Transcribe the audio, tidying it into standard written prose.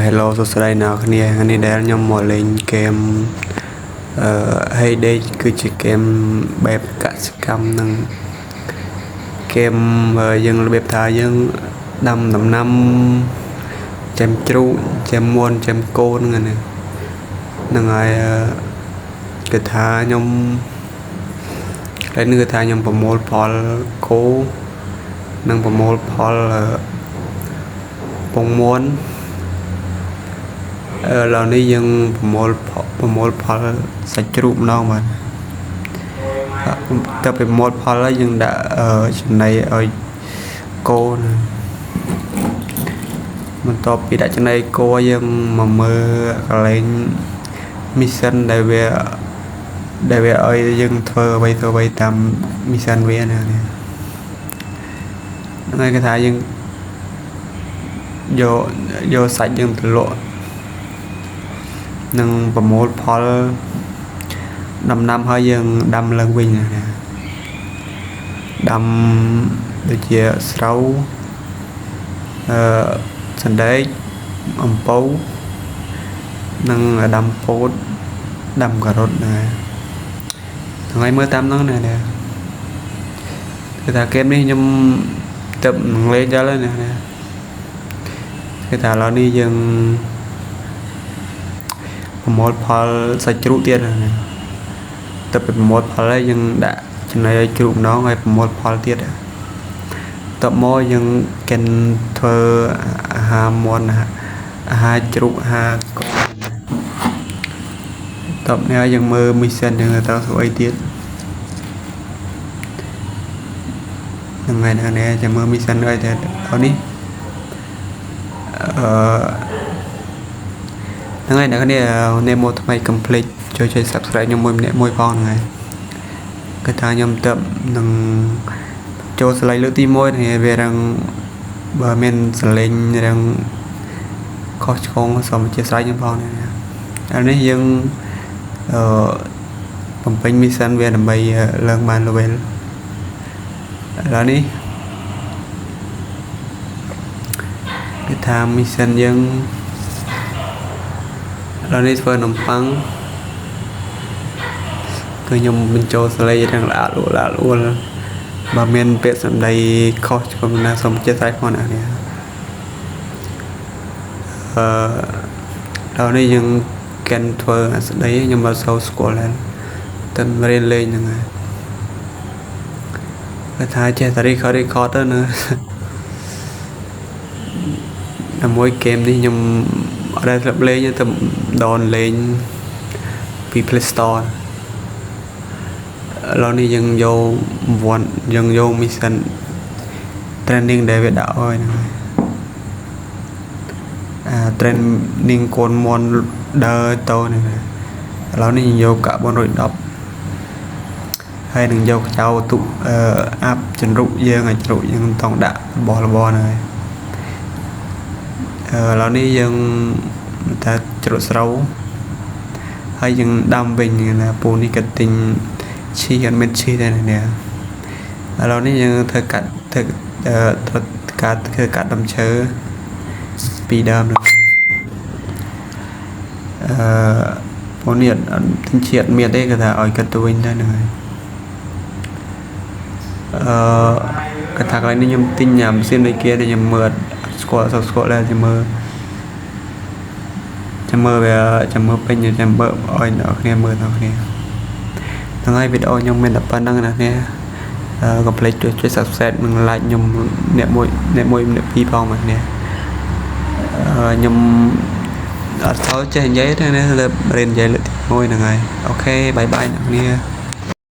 Hello សួស្តីអ្នកគ្នាថ្ងៃនេះដែលខ្ញុំមកលេងហ្គេមHay Day គឺជាហ្គេមបែបកសិកម្មនឹងហ្គេមយើងរបៀបថាយើងដាំដំណាំចាំជ្រូកចាំមួនចាំគោហ្នឹងហើយគឺថាខ្ញុំហើយនេះគឺថាខ្ញុំប្រមូលផលគោនិងប្រមូលផលពងមួនឥឡូវនេះយើងប្រមូលផលសាច់ជ្រូកម្ដងបាទតែប្រមូលផលហើយយើងដាក់ចំណីឲ្យគោបន្ទាប់ពីដាក់ចំណីគោយើងមកមើលកន្លែងមីសិនដែលវាឲ្យយើងធ្វើអ្វីតាមមីសិនវាហ្នឹងហើយគេថាយើងយកសាច់យើងទៅលក់នឹងប្រមូលផលដំណាំហើយយើងដាំឡើងវិញដាំដូចជាស្រូវសណ្ដែកអំពៅនិងដាំពោតដាំការ៉ុតថ្ងៃមើលតាមហ្នឹងគឺថាហ្គេមនេះខ្ញុំទៅនឹងលេងដល់ហើយគឺថាឥឡូវនេះយើងប្រមូលផលសាច់ជ្រូកទៀតទៅប្រមូលផលហើយយើងដាក់ចំណីឲ្យជ្រូកម្ដងហើយប្រមូលផលទៀតតបមកយើងកិនធ្វើអាហារមាន់អាហារជ្រូកអាហារកោតបនេះយើងមើលមីសិនយើងទៅធ្វើអីទៀតថ្ងៃនេះចាំមើលមីសិនអីទៀតអូនេះថ្ងៃនេះអ្នកមកថ្មី complete ជួយ subscribe ខ្ញុំមួយផងហ្នឹងហើយគឺថាខ្ញុំទៅនឹងចូលស្លេកលើកទី1នេះវារឹងបើមានសលេងរឹងខុសឆ្គងសូមអធិស្ឋានខ្ញុំផងនេះឥឡូវនេះយើងបំពេញ mission វាដើម្បីឡើងបាន level ឥឡូវនេះគឺថា mission យើងឥឡូវនេះធ្វើនំប៉័ងគឺខ្ញុំបញ្ចូលសលេងទាំងល្អអួលបើមានពាក្យសម្ដីខុសឆ្គងណាសូមអធិស្ឋានផងអ្នកនេះឥឡូវនេះយើងកិនធ្វើស្ដីខ្ញុំមកសូវស្គាល់ហើយតែរៀនលេងហ្នឹងហើយបើថាចេះតែ record ទៅណាជាមួយហ្គេមនេះខ្ញុំអត់ដែលធ្លាប់លេងទៅដនលេងពី Play Store ឥឡូវនេះយើងយក mission training ដែលវាដាក់ឲ្យហ្នឹងtraining កូនមន់ដើរទៅហ្នឹងឥឡូវនេះយើងយកកា410ហើយនឹងយកចោលទុកអាប់ចន្រុកយើងឲ្យជ្រុកយើងต้องដាក់របស់របរហ្នឹងហើយឥឡូវនេះយើងតែជ្រក់ស្រូវហើយយើងដាំវិញណាពូនេះក៏ទិញឈីអត់មានឈីដែរនេះឥឡូវនេះយើងធ្វើកាត់ដើមឈើពីដើមពូនេះអត់ទិញឈីអត់មានទេគេថាឲ្យកាត់ទៅវិញដែរហ្នឹងហើយគេថាកន្លែងនេះខ្ញុំទិញម៉ាស៊ីនដូចគេដែលខ្ញុំមើលស្គាល់ដែរចាំមើលពេញចាំបើឲ្យអ្នកគ្នាមើលអ្នកគ្នាហ្នឹងហើយវីដេអូខ្ញុំមានតែប៉ុណ្្នឹងណាគ្នាកុំភ្លេចជួយ subscribe និង like ខ្ញុំអ្នកមួយពីរផងមកគ្នាខ្ញុំអត់ចូលចេះនិយាយទេណាលើរៀននិយាយលើកទី1ហ្នឹងហើយអូខេបាយអ្នកគ្នា